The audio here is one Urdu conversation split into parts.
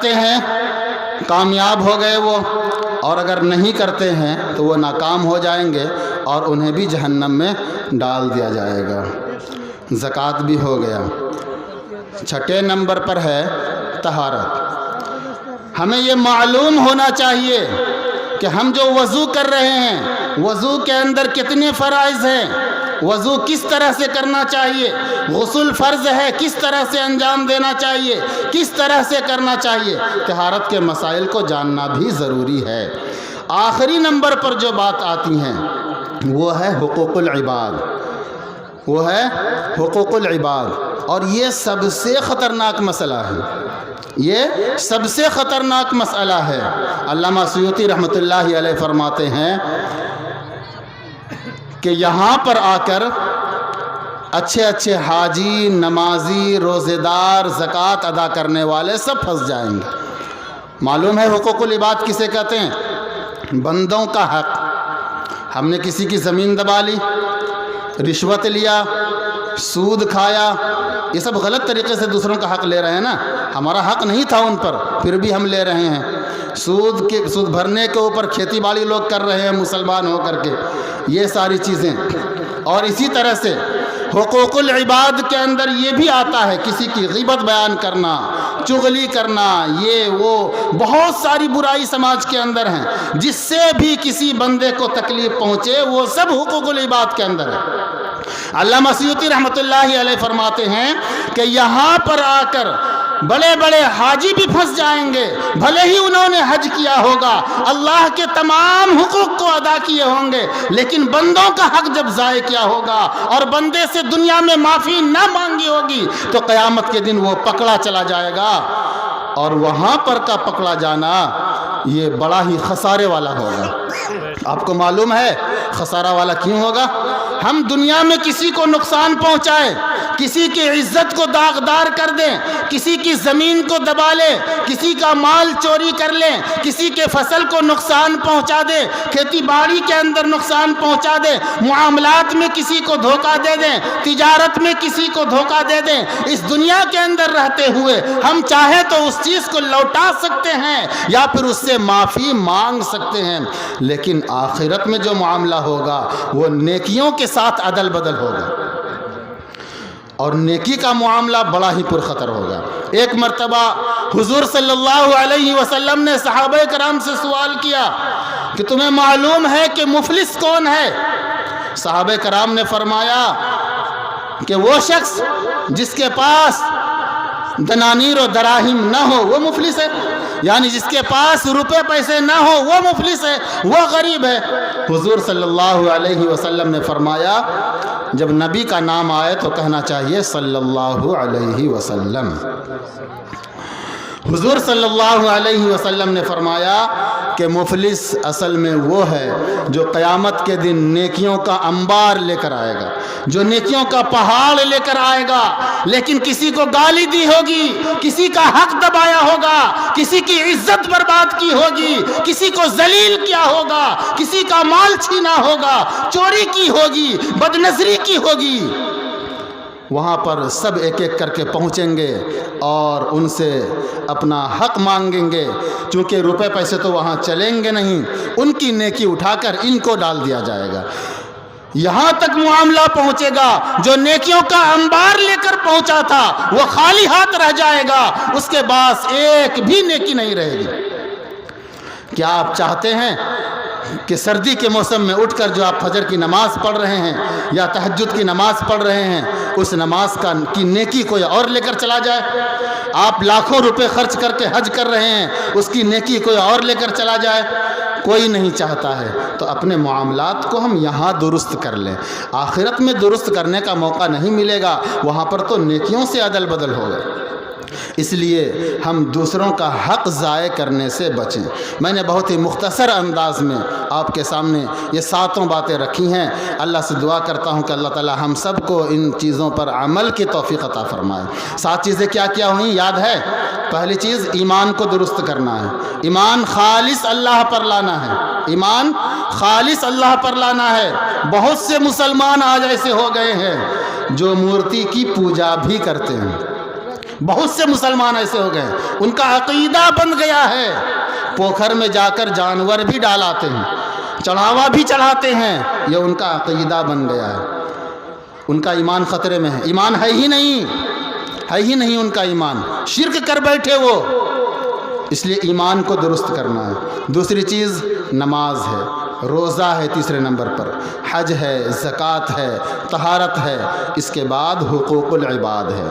کرتے ہیں کامیاب ہو گئے وہ، اور اگر نہیں کرتے ہیں تو وہ ناکام ہو جائیں گے اور انہیں بھی جہنم میں ڈال دیا جائے گا۔ زکوٰۃ بھی ہو گیا۔ چھٹے نمبر پر ہے طہارت۔ ہمیں یہ معلوم ہونا چاہیے کہ ہم جو وضو کر رہے ہیں، وضو کے اندر کتنے فرائض ہیں، وضو کس طرح سے کرنا چاہیے، غسل فرض ہے کس طرح سے انجام دینا چاہیے، کس طرح سے کرنا چاہیے، طہارت کے مسائل کو جاننا بھی ضروری ہے۔ آخری نمبر پر جو بات آتی ہیں وہ ہے حقوق العباد، وہ ہے حقوق العباد، اور یہ سب سے خطرناک مسئلہ ہے، یہ سب سے خطرناک مسئلہ ہے۔ علامہ سیوطی رحمۃ اللہ علیہ فرماتے ہیں کہ یہاں پر آ کر اچھے اچھے حاجی، نمازی، روزے دار، زکوٰۃ ادا کرنے والے سب پھنس جائیں گے۔ معلوم ہے حقوق العباد کسے کہتے ہیں؟ بندوں کا حق۔ ہم نے کسی کی زمین دبا لی، رشوت لیا، سود کھایا، یہ سب غلط طریقے سے دوسروں کا حق لے رہے ہیں نا۔ ہمارا حق نہیں تھا ان پر، پھر بھی ہم لے رہے ہیں۔ سود بھرنے کے اوپر کھیتی باڑی لوگ کر رہے ہیں مسلمان ہو کر کے، یہ ساری چیزیں۔ اور اسی طرح سے حقوق العباد کے اندر یہ بھی آتا ہے کسی کی غیبت بیان کرنا، چغلی کرنا، یہ وہ بہت ساری برائی سماج کے اندر ہیں، جس سے بھی کسی بندے کو تکلیف پہنچے وہ سب حقوق العباد کے اندر ہے۔ علامہ سیوطی رحمۃ اللہ علیہ فرماتے ہیں کہ یہاں پر آ کر بڑے بڑے حاجی بھی پھنس جائیں گے، بھلے ہی انہوں نے حج کیا ہوگا، اللہ کے تمام حقوق کو ادا کیے ہوں گے، لیکن بندوں کا حق جب ضائع کیا ہوگا اور بندے سے دنیا میں معافی نہ مانگی ہوگی تو قیامت کے دن وہ پکڑا چلا جائے گا، اور وہاں پر کا پکڑا جانا یہ بڑا ہی خسارے والا ہوگا۔ آپ کو معلوم ہے خسارہ والا کیوں ہوگا؟ ہم دنیا میں کسی کو نقصان پہنچائیں، کسی کی عزت کو داغدار کر دیں، کسی کی زمین کو دبا لیں، کسی کا مال چوری کر لیں، کسی کے فصل کو نقصان پہنچا دیں، کھیتی باڑی کے اندر نقصان پہنچا دیں، معاملات میں کسی کو دھوکہ دے دیں، تجارت میں کسی کو دھوکہ دے دیں، اس دنیا کے اندر رہتے ہوئے ہم چاہیں تو اس چیز کو لوٹا سکتے ہیں یا پھر اس سے معافی مانگ سکتے ہیں، لیکن آخرت میں جو معاملہ ہوگا وہ نیکیوں کے ساتھ عدل بدل ہوگا، اور نیکی کا معاملہ بڑا ہی پرخطر ہوگا۔ ایک مرتبہ حضور صلی اللہ علیہ وسلم نے صحابہ کرام سے سوال کیا کہ تمہیں معلوم ہے کہ مفلس کون ہے؟ صحابہ کرام نے فرمایا کہ وہ شخص جس کے پاس دنانیر و دراہم نہ ہو وہ مفلس ہے، یعنی جس کے پاس روپے پیسے نہ ہو وہ مفلس ہے، وہ غریب ہے۔ حضور صلی اللہ علیہ وسلم نے فرمایا جب نبی کا نام آئے تو کہنا چاہیے صلی اللہ علیہ وسلم۔ حضور صلی اللہ علیہ وسلم نے فرمایا کہ مفلس اصل میں وہ ہے جو قیامت کے دن نیکیوں کا انبار لے کر آئے گا، جو نیکیوں کا پہاڑ لے کر آئے گا، لیکن کسی کو گالی دی ہوگی، کسی کا حق دبایا ہوگا، کسی کی عزت برباد کی ہوگی، کسی کو ذلیل کیا ہوگا، کسی کا مال چھینا ہوگا، چوری کی ہوگی، بدنظری کی ہوگی، وہاں پر سب ایک ایک کر کے پہنچیں گے اور ان سے اپنا حق مانگیں گے، چونکہ روپے پیسے تو وہاں چلیں گے نہیں، ان کی نیکی اٹھا کر ان کو ڈال دیا جائے گا۔ یہاں تک معاملہ پہنچے گا جو نیکیوں کا انبار لے کر پہنچا تھا وہ خالی ہاتھ رہ جائے گا، اس کے پاس ایک بھی نیکی نہیں رہے گی۔ کیا آپ چاہتے ہیں کہ سردی کے موسم میں اٹھ کر جو آپ فجر کی نماز پڑھ رہے ہیں یا تہجد کی نماز پڑھ رہے ہیں اس نماز کی نیکی کوئی اور لے کر چلا جائے؟ آپ لاکھوں روپے خرچ کر کے حج کر رہے ہیں، اس کی نیکی کوئی اور لے کر چلا جائے؟ کوئی نہیں چاہتا ہے۔ تو اپنے معاملات کو ہم یہاں درست کر لیں، آخرت میں درست کرنے کا موقع نہیں ملے گا، وہاں پر تو نیکیوں سے عدل بدل ہوگا۔ اس لیے ہم دوسروں کا حق ضائع کرنے سے بچیں۔ میں نے بہت ہی مختصر انداز میں آپ کے سامنے یہ 7 باتیں رکھی ہیں۔ اللہ سے دعا کرتا ہوں کہ اللہ تعالی ہم سب کو ان چیزوں پر عمل کی توفیق عطا فرمائے۔ 7 چیزیں کیا کیا ہوئیں یاد ہے؟ پہلی چیز ایمان کو درست کرنا ہے، ایمان خالص اللہ پر لانا ہے، ایمان خالص اللہ پر لانا ہے۔ بہت سے مسلمان آج ایسے ہو گئے ہیں جو مورتی کی پوجا بھی کرتے ہیں، بہت سے مسلمان ایسے ہو گئے ان کا عقیدہ بن گیا ہے، پوکھر میں جا کر جانور بھی ڈالاتے ہیں، چڑھاوا بھی چڑھاتے ہیں، یہ ان کا عقیدہ بن گیا ہے، ان کا ایمان خطرے میں ہے، ایمان ہے ہی نہیں ان کا ایمان، شرک کر بیٹھے وہ، اس لیے ایمان کو درست کرنا ہے۔ دوسری چیز نماز ہے، روزہ ہے، تیسرے نمبر پر حج ہے، زکوٰۃ ہے، طہارت ہے، اس کے بعد حقوق العباد ہے،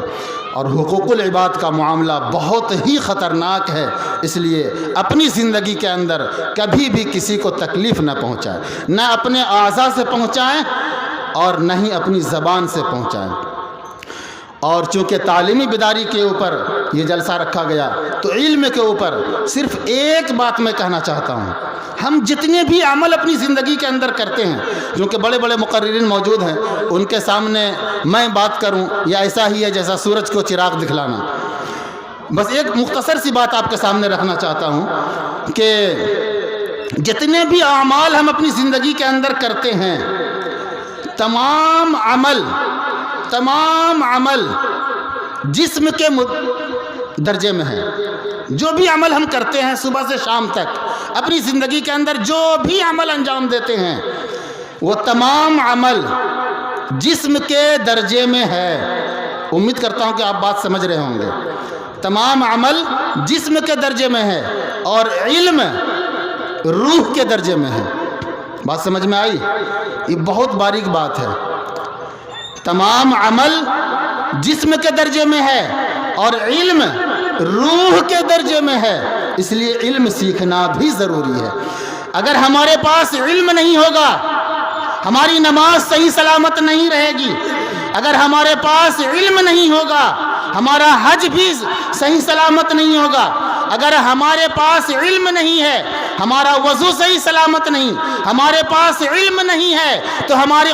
اور حقوق العباد کا معاملہ بہت ہی خطرناک ہے، اس لیے اپنی زندگی کے اندر کبھی بھی کسی کو تکلیف نہ پہنچائیں، نہ اپنے اعضاء سے پہنچائیں اور نہ ہی اپنی زبان سے پہنچائیں۔ اور چونکہ تعلیمی بیداری کے اوپر یہ جلسہ رکھا گیا تو علم کے اوپر صرف ایک بات میں کہنا چاہتا ہوں، ہم جتنے بھی عمل اپنی زندگی کے اندر کرتے ہیں، کیونکہ بڑے بڑے مقررین موجود ہیں، ان کے سامنے میں بات کروں یا ایسا ہی ہے جیسا سورج کو چراغ دکھلانا۔ بس ایک مختصر سی بات آپ کے سامنے رکھنا چاہتا ہوں کہ جتنے بھی اعمال ہم اپنی زندگی کے اندر کرتے ہیں، تمام عمل جسم کے درجے میں ہے۔ جو بھی عمل ہم کرتے ہیں صبح سے شام تک اپنی زندگی کے اندر جو بھی عمل انجام دیتے ہیں، وہ تمام عمل جسم کے درجے میں ہے۔ امید کرتا ہوں کہ آپ بات سمجھ رہے ہوں گے۔ تمام عمل جسم کے درجے میں ہے اور علم روح کے درجے میں ہے۔ بات سمجھ میں آئی؟ یہ بہت باریک بات ہے۔ تمام عمل جسم کے درجے میں ہے اور علم روح کے درجے میں ہے، اس لیے علم سیکھنا بھی ضروری ہے۔ اگر ہمارے پاس علم نہیں ہوگا، ہماری نماز صحیح سلامت نہیں رہے گی۔ اگر ہمارے پاس علم نہیں ہوگا، ہمارا حج بھی صحیح سلامت نہیں ہوگا۔ اگر ہمارے پاس علم نہیں ہے، ہمارا وضو صحیح سلامت نہیں، ہمارے پاس علم نہیں ہے تو ہماری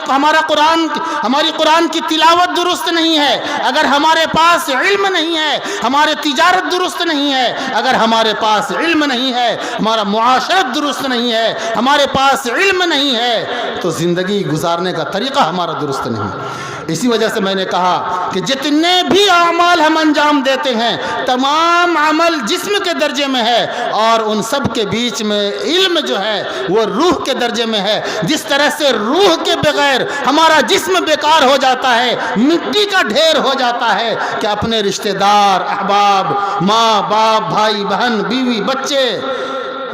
قرآن کی تلاوت درست نہیں ہے۔ اگر ہمارے پاس علم نہیں ہے، ہماری تجارت درست نہیں ہے۔ اگر ہمارے پاس علم نہیں ہے، ہمارا معاشرت درست نہیں ہے۔ ہمارے پاس علم نہیں ہے تو زندگی گزارنے کا طریقہ ہمارا درست نہیں۔ اسی وجہ سے میں نے کہا کہ جتنے بھی اعمال ہم انجام دیتے ہیں، تمام عمل جسم کے درجے میں ہے اور ان سب کے بیچ میں علم جو ہے وہ روح کے درجے میں ہے۔ جس طرح سے روح کے بغیر ہمارا جسم بیکار ہو جاتا ہے، مٹی کا ڈھیر ہو جاتا ہے، کہ اپنے رشتہ دار، احباب، ماں باپ، بھائی بہن، بیوی، بچے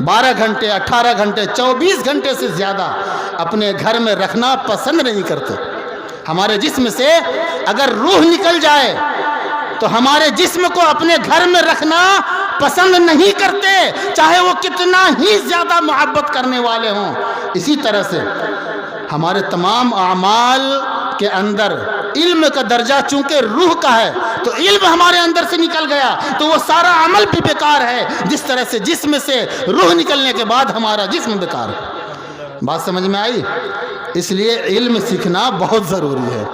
12 گھنٹے، 18 گھنٹے، 24 گھنٹے سے زیادہ اپنے گھر میں رکھنا پسند نہیں کرتے۔ ہمارے جسم سے اگر روح نکل جائے تو ہمارے جسم کو اپنے گھر میں رکھنا پسند نہیں کرتے، چاہے وہ کتنا ہی زیادہ محبت کرنے والے ہوں۔ اسی طرح سے ہمارے تمام اعمال کے اندر علم کا درجہ چونکہ روح کا ہے، تو علم ہمارے اندر سے نکل گیا تو وہ سارا عمل بھی بیکار ہے، جس طرح سے جسم سے روح نکلنے کے بعد ہمارا جسم بیکار ہے۔ بات سمجھ میں آئی؟ اس لیے علم سیکھنا بہت ضروری ہے۔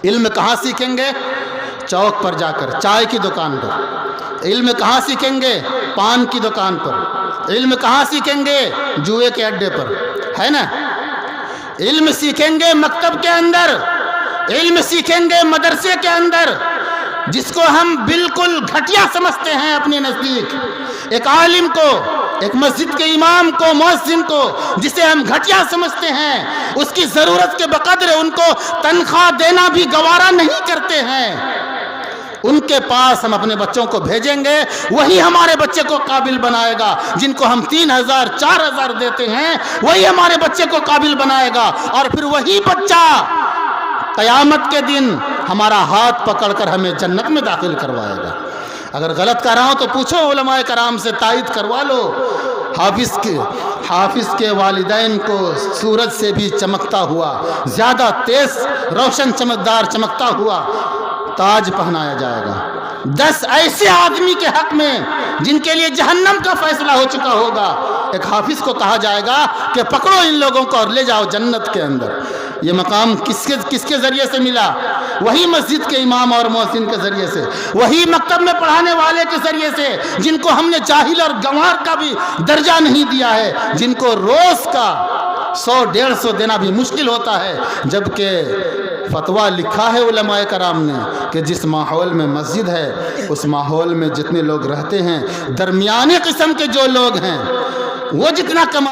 علم کہاں سیکھیں گے؟ چوک پر جا کر، چائے کی دکان پر۔ علم کہاں سیکھیں گے؟ پان کی دکان پر۔ علم کہاں سیکھیں گے؟ جوئے کے اڈے پر، ہے نا؟ علم سیکھیں گے مکتب کے اندر، علم سیکھیں گے مدرسے کے اندر، جس کو ہم بالکل گھٹیا سمجھتے ہیں اپنے نزدیک۔ ایک عالم کو، ایک مسجد کے امام کو، مؤذن کو، جسے ہم گھٹیا سمجھتے ہیں، اس کی ضرورت کے بقدر ان کو تنخواہ دینا بھی گوارا نہیں کرتے ہیں۔ ان کے پاس ہم اپنے بچوں کو بھیجیں گے، وہی ہمارے بچے کو قابل بنائے گا۔ جن کو ہم 3000 4000 دیتے ہیں، وہی ہمارے بچے کو قابل بنائے گا، اور پھر وہی بچہ قیامت کے دن ہمارا ہاتھ پکڑ کر ہمیں جنت میں داخل کروائے گا۔ اگر غلط کر رہا ہوں تو پوچھو علماء کرام سے، تائید کروا لو۔ حافظ کے والدین کو سورج سے بھی چمکتا ہوا، زیادہ تیز روشن چمکدار چمکتا ہوا تاج پہنایا جائے گا۔ 10 ایسے آدمی کے حق میں جن کے لیے جہنم کا فیصلہ ہو چکا ہوگا، ایک حافظ کو کہا جائے گا کہ پکڑو ان لوگوں کو اور لے جاؤ جنت کے اندر۔ یہ مقام کس کے ذریعے سے ملا؟ وہی مسجد کے امام اور مؤذن کے ذریعے سے، وہی مکتب میں پڑھانے والے کے ذریعے سے، جن کو ہم نے جاہل اور گنوار کا بھی درجہ نہیں دیا ہے، جن کو روز کا 100 150 دینا بھی مشکل ہوتا ہے، جبکہ فتویٰ لکھا ہے علماء کرام نے کہ جس ماحول میں مسجد ہے اس ماحول میں جتنے لوگ رہتے ہیں، درمیانے قسم کے جو لوگ ہیں وہ جتنا کما